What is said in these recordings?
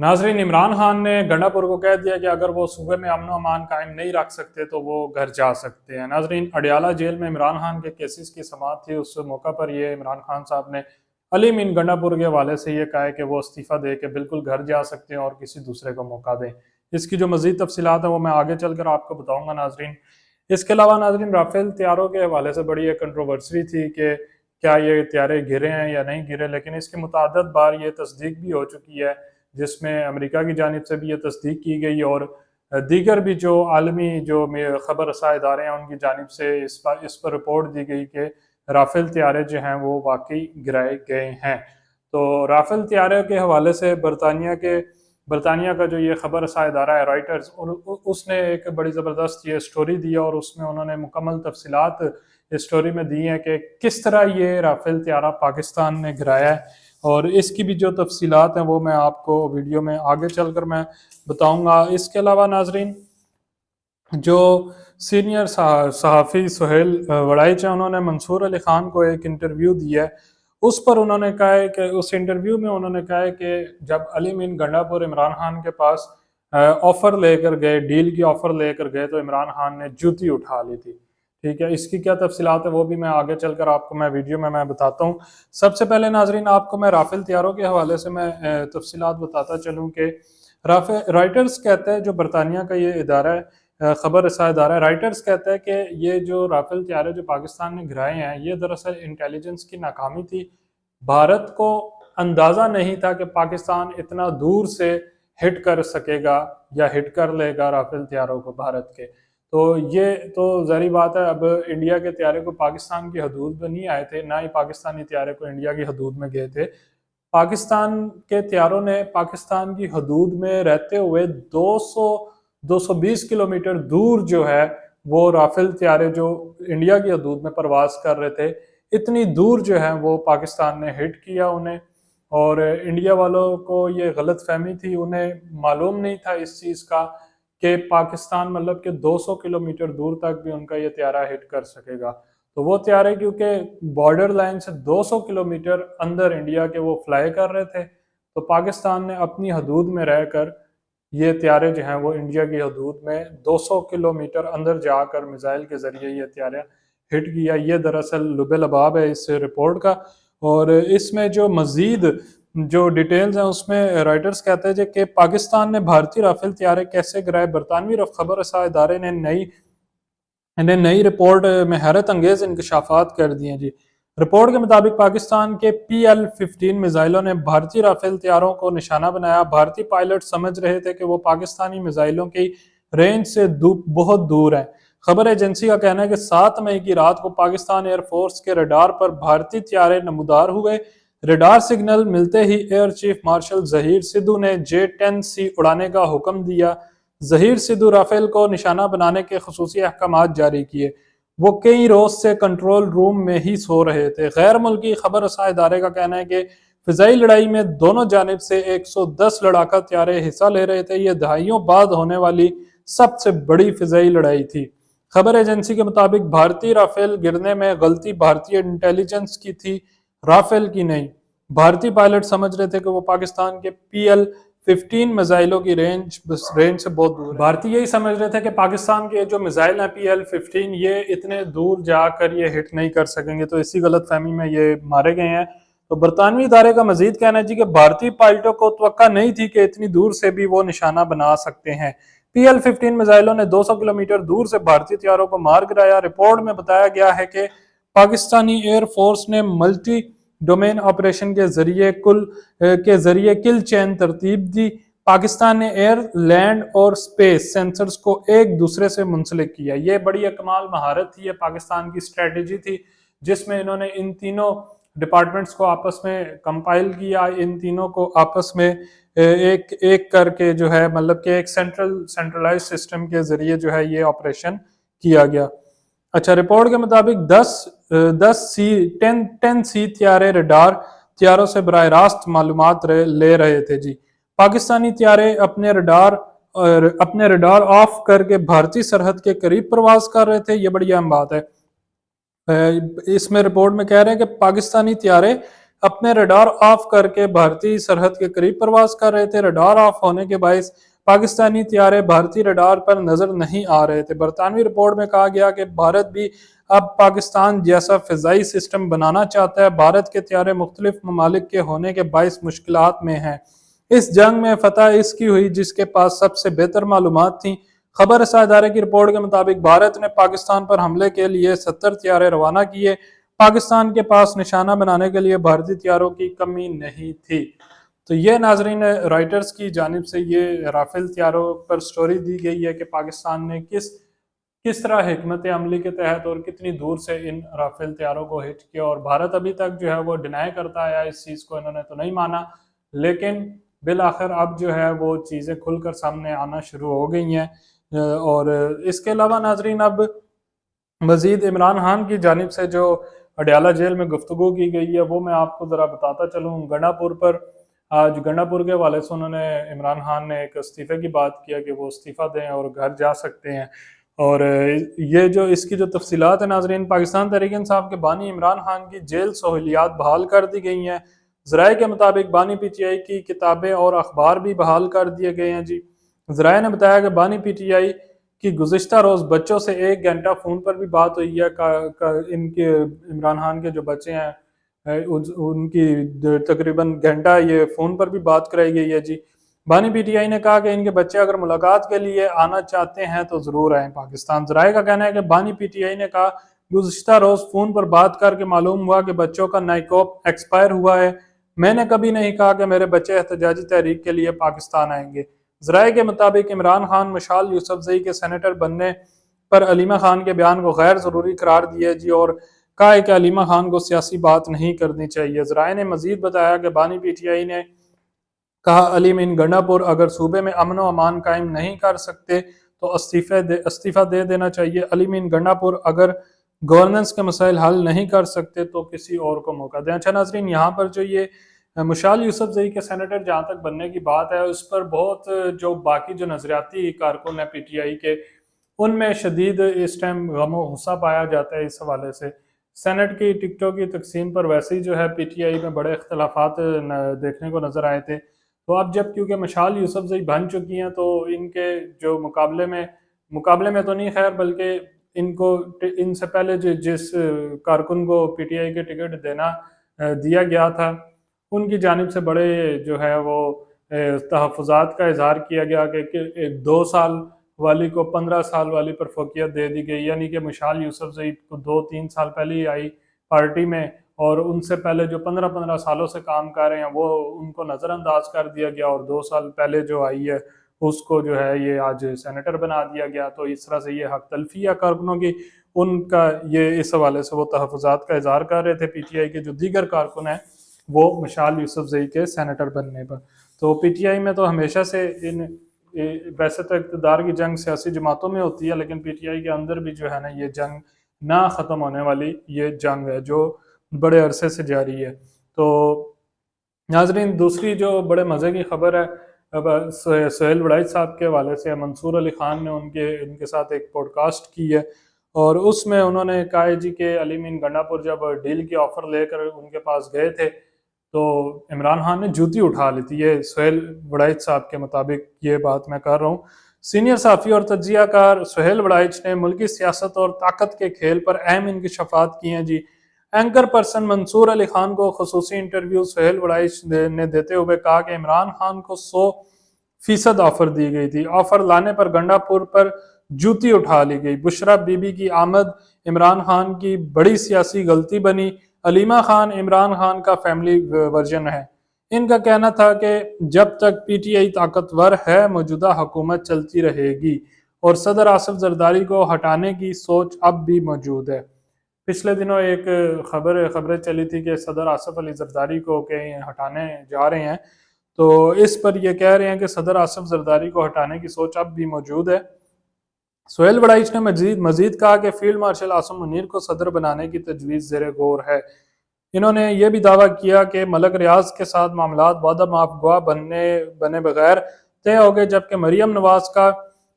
नाजरीन, इमरान खान ने गंडापुर को कह दिया कि अगर वो सूबे में अमन अमान कायम नहीं रख सकते तो वो घर जा सकते हैं। नाजरीन, अडियाला जेल में इमरान खान के केसेस की समाअत थी। उस मौका पर ये इमरान खान साहब ने अली मीन गंडापुर के हवाले से ये कहा है कि वो इस्तीफ़ा दे के बिल्कुल घर जा सकते हैं और किसी दूसरे को मौका दें। इसकी जो मज़ीद तफसीलात है वो मैं आगे चल कर आपको बताऊँगा नाजरीन। इसके अलावा नाजरीन, राफेल तैयारों के हवाले से बड़ी एक कंट्रोवर्सी थी कि क्या ये तैयारे गिरे हैं या नहीं गिरे, लेकिन इसकी मुतअद्दिद बार ये तस्दीक भी हो चुकी है, जिसमें अमेरिका की जानिब से भी ये तस्दीक की गई और दीगर भी जो आलमी जो खबर रसा इदारे हैं उनकी जानिब से इस पर रिपोर्ट दी गई कि राफेल तैयारे जो हैं वो वाकई गिराए गए हैं। तो राफेल तैयारे के हवाले से बरतानिया का जो ये खबर रसा इदारा है रॉयटर्स, उसने एक बड़ी ज़बरदस्त ये स्टोरी दी और उसमें उन्होंने मुकम्मल तफसीलात इस स्टोरी में दी हैं कि किस तरह ये राफेल तैयारा पाकिस्तान ने गिराया है, और इसकी भी जो तफसीलात हैं वो मैं आपको वीडियो में आगे चलकर मैं बताऊंगा। इसके अलावा नाजरीन, जो सीनियर सहाफ़ी सुहेल वड़ाइच हैं, उन्होंने मंसूर अली ख़ान को एक इंटरव्यू दिया है। उस पर उन्होंने कहा है कि उस इंटरव्यू में उन्होंने कहा है कि जब अली मीन गंडापुर इमरान खान के पास ऑफ़र लेकर गए, डील की ऑफ़र लेकर गए, तो इमरान खान ने जूती उठा ली थी। ठीक है, इसकी क्या तफसीलात है वो भी मैं आगे चलकर आपको मैं वीडियो में मैं बताता हूँ। सबसे पहले नाजरीन, आपको मैं राफेल तैयारों के हवाले से मैं तफसीलात बताता चलूँ कि राइटर्स कहता है, जो बरतानिया का ये इदारा है, खबर रसा इदारा है, राइटर्स कहता है कि ये जो राफेल तैयारे जो पाकिस्तान ने गिराए हैं, ये दरअसल इंटेलिजेंस की नाकामी थी। भारत को अंदाज़ा नहीं था कि पाकिस्तान इतना दूर से हिट कर सकेगा या हिट कर लेगा राफेल तैयारों को भारत के। तो ये तो ज़ाहिर बात है, अब इंडिया के तैयारे को पाकिस्तान की हदूद में नहीं आए थे, ना ही पाकिस्तानी तैयारे को इंडिया की हदूद में गए थे। पाकिस्तान के तैयारों ने पाकिस्तान की हदूद में रहते हुए 220 किलोमीटर दूर जो है वो राफेल तैयारे जो इंडिया की हदूद में परवाज कर रहे थे, इतनी दूर जो है वो पाकिस्तान ने हिट किया उन्हें। और इंडिया वालों को ये गलत फहमी थी, उन्हें मालूम नहीं था इस चीज़ का कि पाकिस्तान मतलब कि 200 किलोमीटर दूर तक भी उनका ये तैयारा हिट कर सकेगा। तो वो तैयारे क्योंकि बॉर्डर लाइन से 200 किलोमीटर अंदर इंडिया के वो फ्लाई कर रहे थे, तो पाकिस्तान ने अपनी हदूद में रहकर ये तैयारे जो हैं वो इंडिया की हदूद में 200 किलोमीटर अंदर जाकर मिसाइल के ज़रिए ये तैयारा हिट किया। ये दरअसल लुबे-लबाब है इस रिपोर्ट का। और इसमें जो मज़ीद जो डिटेल्स हैं उसमें राइटर्स कहते हैं कि पाकिस्तान ने भारतीय राफेल तैयारे कैसे गिराए। बरतानवी खबर रसा इदारे ने नई रिपोर्ट में हैरत अंगेज इंकशाफात कर दिए जी। रिपोर्ट के मुताबिक पाकिस्तान के PL-15 मिसाइलों ने भारतीय राफेल तैयारों को निशाना बनाया। भारतीय पायलट समझ रहे थे कि वो पाकिस्तानी मिसाइलों की रेंज से बहुत दूर है। खबर एजेंसी का कहना है कि 7 मई की रात को पाकिस्तान एयरफोर्स के रडार पर भारतीय तैयारे नमूदार हुए। रडार सिग्नल मिलते ही air chief marshal Zaheer Sidhu ने J-10C उड़ाने का हुक्म दिया। जहीर सिद्धू राफेल को निशाना बनाने के खुसूसी अहकामात जारी किए। वो कई रोज से कंट्रोल रूम में ही सो रहे थे। गैर मुल्की खबर रसा इदारे का कहना है कि फिजाई लड़ाई में दोनों जानिब से 110 लड़ाका तैयारे हिस्सा ले रहे थे। ये दहाइयों बाद होने वाली सबसे बड़ी फिजाई लड़ाई थी। खबर एजेंसी के मुताबिक भारतीय राफेल गिरने में गलती भारतीय इंटेलिजेंस की थी, राफेल की नहीं। भारतीय पायलट समझ रहे थे कि वो पाकिस्तान के PL-15 मिसाइलों की रेंज से बहुत दूर है। भारतीय यही समझ रहे थे कि पाकिस्तान के जो मिसाइल हैं PL-15 ये इतने दूर जाकर ये हिट नहीं कर सकेंगे, तो इसी गलत फहमी में ये मारे गए हैं। तो बरतानवी इदारे का मजीद कहना है जी कि भारतीय पायलटों को तवक्का नहीं थी कि इतनी दूर से भी वो निशाना बना सकते हैं। PL-15 मिसाइलों ने 200 किलोमीटर दूर से भारतीय तैयारों को मार गिराया। रिपोर्ट में बताया गया है कि पाकिस्तानी एयरफोर्स ने मल्टी डोमेन ऑपरेशन के जरिए किल चेन तरतीब दी। पाकिस्तान ने एयर, लैंड और स्पेस सेंसर्स को एक दूसरे से मुंसलिक किया। ये बड़ी कमाल महारत थी, ये पाकिस्तान की स्ट्रेटजी थी, जिसमें इन्होंने इन तीनों डिपार्टमेंट्स को आपस में कंपाइल किया। इन तीनों को आपस में एक एक करके जो है मतलब कि एक सेंट्रलाइज सिस्टम के जरिए जो है ये ऑपरेशन किया गया। अच्छा, रिपोर्ट के मुताबिक 10C तैयारे रडार तैयारों से बराह रास्त मालूमात ले रहे थे जी। पाकिस्तानी तैयारे अपने रडार ऑफ करके भारतीय सरहद के करीब प्रवास कर रहे थे। ये बड़ी अहम बात है। इसमें रिपोर्ट में कह रहे हैं कि पाकिस्तानी तैयारे اپنے ریڈار آف کر کے بھارتی سرحد کے قریب پرواز کر رہے تھے۔ ریڈار آف ہونے کے باعث پاکستانی طیارے بھارتی ریڈار پر نظر نہیں آ رہے تھے۔ برطانوی رپورٹ میں کہا گیا کہ بھارت بھی اب پاکستان جیسا فضائی سسٹم بنانا چاہتا ہے۔ بھارت کے طیارے مختلف ممالک کے ہونے کے باعث مشکلات میں ہیں۔ اس جنگ میں فتح اس کی ہوئی جس کے پاس سب سے بہتر معلومات تھیں۔ خبر رساں ادارے کی رپورٹ کے مطابق بھارت نے پاکستان پر حملے کے لیے 70 طیارے روانہ کیے۔ پاکستان کے پاس نشانہ بنانے کے لیے بھارتی طیاروں کی کمی نہیں تھی۔ تو یہ ناظرین رائٹرز کی جانب سے یہ رافیل طیاروں پر سٹوری دی گئی ہے کہ پاکستان نے کس طرح حکمت عملی کے تحت اور کتنی دور سے ان رافیل طیاروں کو ہٹ کیا، اور بھارت ابھی تک جو ہے وہ ڈینائی کرتا آیا اس چیز کو، انہوں نے تو نہیں مانا، لیکن بالآخر اب جو ہے وہ چیزیں کھل کر سامنے آنا شروع ہو گئی ہیں۔ اور اس کے علاوہ ناظرین اب مزید عمران خان کی جانب سے جو اڈیالہ جیل میں گفتگو کی گئی ہے وہ میں آپ کو ذرا بتاتا چلوں۔ گنڈا پور پر آج گنڈا پور کے حوالے سے انہوں نے عمران خان نے ایک استعفے کی بات کیا کہ وہ استعفیٰ دیں اور گھر جا سکتے ہیں، اور یہ جو اس کی جو تفصیلات ہیں ناظرین، پاکستان تحریک انصاف کے بانی عمران خان کی جیل سہولیات بحال کر دی گئی ہیں۔ ذرائع کے مطابق بانی پی ٹی آئی کی کتابیں اور اخبار بھی بحال کر دیے گئے ہیں جی۔ ذرائع نے بتایا کہ بانی پی ٹی آئی کی گزشتہ روز بچوں سے 1 گھنٹہ فون پر بھی بات ہوئی ہے۔ ان کے عمران خان کے جو بچے ہیں ان کی تقریباً گھنٹہ یہ فون پر بھی بات کرائی گئی ہے جی۔ بانی پی ٹی آئی نے کہا کہ ان کے بچے اگر ملاقات کے لیے آنا چاہتے ہیں تو ضرور آئیں پاکستان۔ ذرائع کا کہنا ہے کہ بانی پی ٹی آئی نے کہا گزشتہ روز فون پر بات کر کے معلوم ہوا کہ بچوں کا نائکوپ ایکسپائر ہوا ہے۔ میں نے کبھی نہیں کہا کہ میرے بچے احتجاجی تحریک کے لیے پاکستان آئیں گے۔ ذرائع کے مطابق عمران خان مشال یوسفزئی کے سینیٹر بننے پر علیمہ خان کے بیان کو غیر ضروری قرار دیا جی، اور کہا ہے کہ علیمہ خان کو سیاسی بات نہیں کرنی چاہیے۔ ذرائع نے مزید بتایا کہ بانی پی ٹی آئی نے کہا علیم ان گنڈا پور اگر صوبے میں امن و امان قائم نہیں کر سکتے تو استعفیٰ دے دینا چاہیے۔ علیم ان گنڈا پور اگر گورننس کے مسائل حل نہیں کر سکتے تو کسی اور کو موقع دیں۔ اچھا ناظرین، یہاں پر جو یہ مشال یوسفزئی کے سینیٹر جہاں تک بننے کی بات ہے اس پر بہت جو باقی جو نظریاتی کارکن ہیں پی ٹی آئی کے ان میں شدید اس ٹائم غم و غصہ پایا جاتا ہے۔ اس حوالے سے سینٹ کی ٹکٹوں کی تقسیم پر ویسے ہی جو ہے پی ٹی آئی میں بڑے اختلافات دیکھنے کو نظر آئے تھے، تو اب جب کیونکہ مشال یوسفزئی بن چکی ہیں تو ان کے جو مقابلے میں تو نہیں خیر، بلکہ ان سے پہلے جس کارکن کو پی ٹی آئی کے ٹکٹ دیا گیا تھا ان کی جانب سے بڑے جو ہے وہ تحفظات کا اظہار کیا گیا کہ 2 سال والی کو 15 سال والی پر فوقیت دے دی گئی، یعنی کہ مشال یوسفزئی کو 2-3 سال پہلے ہی آئی پارٹی میں، اور ان سے پہلے جو 15 سالوں سے کام کر رہے ہیں وہ ان کو نظر انداز کر دیا گیا، اور 2 سال پہلے جو آئی ہے اس کو جو ہے یہ آج سینیٹر بنا دیا گیا۔ تو اس طرح سے یہ حق تلفی ہے کارکنوں کی، ان کا یہ اس حوالے سے وہ تحفظات کا اظہار کر رہے تھے پی ٹی آئی کے جو دیگر کارکن ہیں وہ مشال یوسفزئی کے سینیٹر بننے پر۔ تو پی ٹی آئی میں تو ہمیشہ سے ویسے تو اقتدار کی جنگ سیاسی جماعتوں میں ہوتی ہے، لیکن پی ٹی آئی کے اندر بھی جو ہے نا یہ جنگ نہ ختم ہونے والی یہ جنگ ہے جو بڑے عرصے سے جاری ہے۔ تو ناظرین دوسری جو بڑے مزے کی خبر ہے سہیل وڑائچ صاحب کے حوالے سے، منصور علی خان نے ان کے ساتھ ایک پوڈ کاسٹ کی ہے، اور اس میں انہوں نے کہا ہے جی کہ علیم ان گنڈا پور جب ڈیل کی آفر لے کر ان کے پاس گئے تھے تو عمران خان نے جوتی اٹھا لی تھی۔ یہ سہیل وڑائچ صاحب کے مطابق یہ بات میں کر رہا ہوں۔ سینئر صحافی اور تجزیہ کار سہیل وڑائچ نے ملکی سیاست اور طاقت کے کھیل پر اہم انکشافات کیے ہیں جی۔ اینکر پرسن منصور علی خان کو خصوصی انٹرویو سہیل وڑائچ نے دیتے ہوئے کہا کہ عمران خان کو 100% آفر دی گئی تھی، آفر لانے پر گنڈا پور پر جوتی اٹھا لی گئی۔ بشرا بی بی کی آمد عمران خان کی بڑی سیاسی غلطی بنی۔ علیمہ خان عمران خان کا فیملی ورژن ہے۔ ان کا کہنا تھا کہ جب تک پی ٹی آئی طاقتور ہے موجودہ حکومت چلتی رہے گی، اور صدر آصف زرداری کو ہٹانے کی سوچ اب بھی موجود ہے۔ پچھلے دنوں ایک خبریں چلی تھی کہ صدر آصف علی زرداری کو ہٹانے جا رہے ہیں، تو اس پر یہ کہہ رہے ہیں کہ صدر آصف زرداری کو ہٹانے کی سوچ اب بھی موجود ہے۔ سہیل وڑائچ نے مزید کہا کہ فیلڈ مارشل عاصم منیر کو صدر بنانے کی تجویز زیر غور ہے۔ انہوں نے یہ بھی دعویٰ کیا کہ ملک ریاض کے ساتھ معاملات وعدہ معاف گواہ بنے بغیر طے ہو گئے، جبکہ مریم نواز کا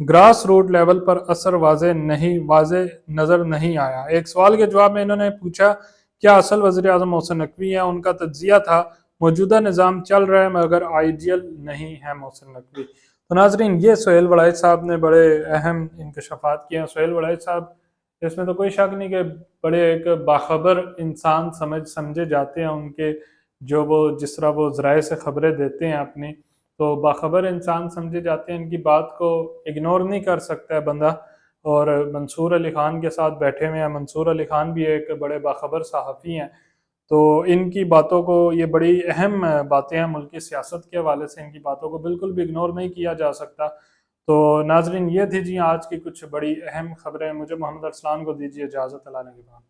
گراس روٹ لیول پر اثر واضح نظر نہیں آیا۔ ایک سوال کے جواب میں انہوں نے پوچھا क्या असल वज़ीर आज़म मोहसिन नकवी हैं? उनका तज्ज़िया था मौजूदा निज़ाम चल रहा है मगर आइडियल नहीं है मोहसिन नकवी। तो नाज़रीन, ये सुहेल वड़ाइच साहब ने बड़े अहम इंकशाफात किए हैं। सुहेल वड़ाइच साहब, इसमें तो कोई शक नहीं कि बड़े एक बाखबर इंसान समझे जाते हैं। उनके जो वो जिस तरह वो ज़राए से ख़बरें देते हैं अपनी, तो बाखबर इंसान समझे जाते हैं। इनकी बात को इग्नोर नहीं कर सकता है बंदा। और मंसूर अली ख़ान के साथ बैठे हुए हैं। मंसूर अली ख़ान भी एक बड़े बाखबर सहाफ़ी हैं। तो इनकी बातों को, ये बड़ी अहम बातें हैं मुल्क की सियासत के हवाले से, इनकी बातों को बिल्कुल भी इग्नोर नहीं किया जा सकता। तो नाज़रीन, ये थी जी आज की कुछ बड़ी अहम ख़बरें। मुझे मोहम्मद अरसलान को दीजिए इजाज़त। अल्लाह ने के बाद।